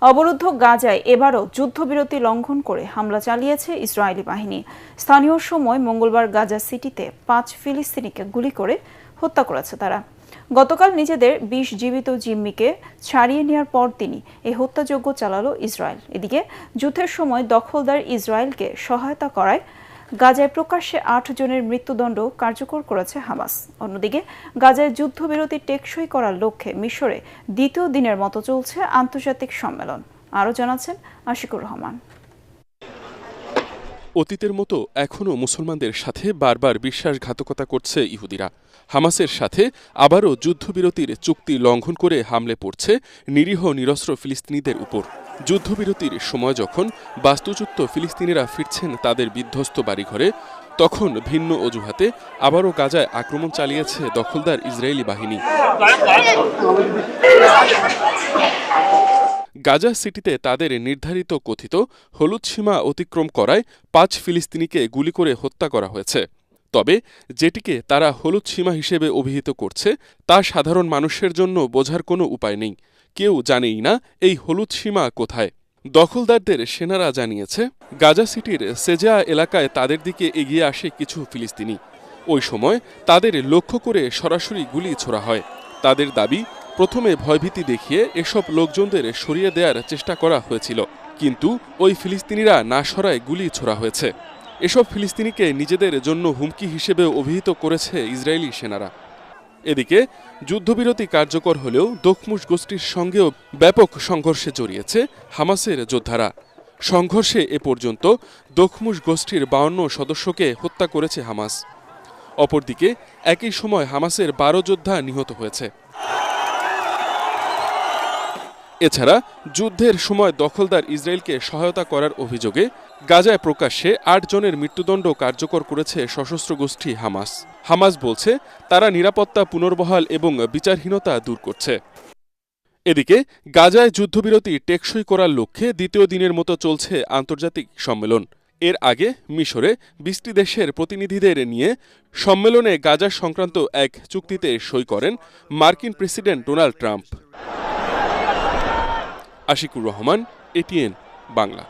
অবরুদ্ধ গাজায় এবারও যুদ্ধবিরতি লঙ্ঘন করে হামলা চালিয়েছে ইসরায়েলি বাহিনী। স্থানীয় সময় মঙ্গলবার গাজা সিটিতে 5 ফিলিস্তিনিকে গুলি করে হত্যা করেছে তারা। গতকাল নিজেদের 20 জীবিত জিম্মিকে ছাড়িয়ে নেওয়ার পর তিনি এই হত্যাযজ্ঞ চালালো ইসরায়েল। এদিকে যুদ্ধের সময় দখলদার ইসরায়েলকে সহায়তা করায় গাজায় প্রকাশ্যে 8 জনের মৃত্যুদণ্ড কার্যকর করেছে হামাস। অন্যদিকে গাজায় যুদ্ধবিরতি টেকসই করার লক্ষ্যে মিশরে দ্বিতীয় দিনের মতো চলছে আন্তর্জাতিক সম্মেলন। আরও জানাচ্ছেন আশিকুর রহমান। অতীতের মতো এখনও মুসলমানদের সাথে বারবার বিশ্বাসঘাতকতা করছে ইহুদিরা। হামাসের সাথে আবারও যুদ্ধবিরতির চুক্তি লঙ্ঘন করে হামলে পড়ছে নিরীহ নিরস্ত্র ফিলিস্তিনিদের উপর। যুদ্ধবিরতির সময় যখন বাস্তুচ্যুত ফিলিস্তিনিরা ফিরছেন তাদের বিধ্বস্ত বাড়িঘরে, তখন ভিন্ন অজুহাতে আবারও গাজায় আক্রমণ চালিয়েছে দখলদার ইসরায়েলি বাহিনী। গাজা সিটিতে তাদের নির্ধারিত কথিত হলুদ সীমা অতিক্রম করায় 5 ফিলিস্তিনিকে গুলি করে হত্যা করা হয়েছে। তবে যেটিকে তারা হলুদ সীমা হিসেবে অভিহিত করছে তা সাধারণ মানুষের জন্য বোঝার কোনো উপায় নেই। কেউ জানেই না এই হলুদ সীমা কোথায়। দখলদারদের সেনারা জানিয়েছে, গাজা সিটির সেজা এলাকায় তাদের দিকে এগিয়ে আসে কিছু ফিলিস্তিনি। ওই সময় তাদের লক্ষ্য করে সরাসরি গুলি ছোড়া হয়। তাদের দাবি, প্রথমে ভয়ভীতি দেখিয়ে এসব লোকজনদের সরিয়ে দেওয়ার চেষ্টা করা হয়েছিল, কিন্তু ওই ফিলিস্তিনিরা না সরায় গুলি ছোড়া হয়েছে। এসব ফিলিস্তিনিকে নিজেদের জন্য হুমকি হিসেবে অভিহিত করেছে ইসরায়েলি সেনারা। এদিকে যুদ্ধবিরতি কার্যকর হলেও দখমুশ গোষ্ঠীর সঙ্গেও ব্যাপক সংঘর্ষে জড়িয়েছে হামাসের যোদ্ধারা। সংঘর্ষে এ পর্যন্ত দখমুশ গোষ্ঠীর 52 সদস্যকে হত্যা করেছে হামাস। অপরদিকে একই সময় হামাসের 12 যোদ্ধা নিহত হয়েছে। এছাড়া যুদ্ধের সময় দখলদার ইসরায়েলকে সহায়তা করার অভিযোগে গাজায় প্রকাশ্যে 8 জনের মৃত্যুদণ্ড কার্যকর করেছে সশস্ত্র গোষ্ঠী হামাস। হামাস বলছে তারা নিরাপত্তা পুনর্বহাল এবং বিচারহীনতা দূর করছে। এদিকে গাজায় যুদ্ধবিরতি টেকসই করার লক্ষ্যে দ্বিতীয় দিনের মতো চলছে আন্তর্জাতিক সম্মেলন। এর আগে মিশরে 20টি দেশের প্রতিনিধিদের নিয়ে সম্মেলনে গাজা সংক্রান্ত এক চুক্তিতে সই করেন মার্কিন president Donald Trump. Ashikur Rahman, ATN Bangla.